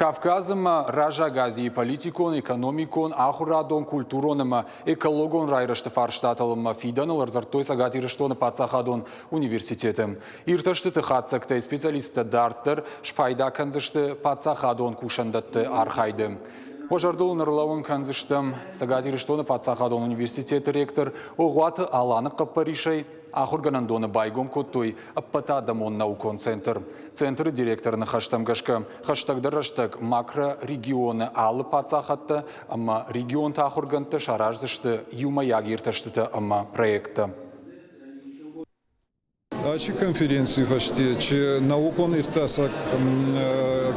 Кавказым ражагази политикон, экономикон, ахурадон, культуроным, экологон райрышты фарштатылым фидан, ларзартой сагатирыштон пацахадон университетом. Ирташты тыхатсакты специалисты дарттыр, шпайда канзышты пацахадон кушандатты архайды. Пожардул нарлауын канзыштым, сагатирыштон пацахадон университеты ректор, оғуаты аланы қаппаришай, Ахурганандоны байгом коттой аппатадамон наукон центр. Центр директорны хаштамгашка. Хаштагдар раштаг макро-регионы алы пацахатты, ама регион тахурганты шаражзышты юма ягирташтыты ама проекты. Açık konferansı başta ki naukon irtasak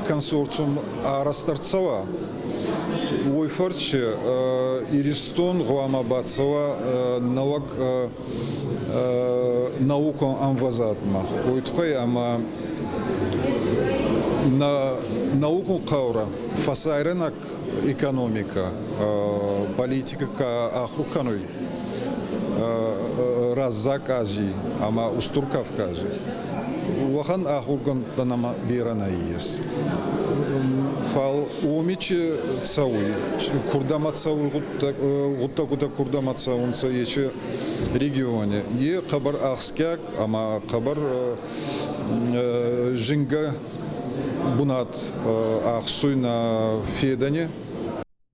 konsorsium arastartsava uyfarçı iriston guama batsava naukon anvazatma uytkay ama наукон кавра фасайренак экономика политика ахуканой раззакази ама устуркавкази уахан ахурган данама бирана ес фал умичи цауи курдама цауи гутта курдама цаунца ече регионе е хабар ахскяк ама хабар жинга бунат ахсуй на федане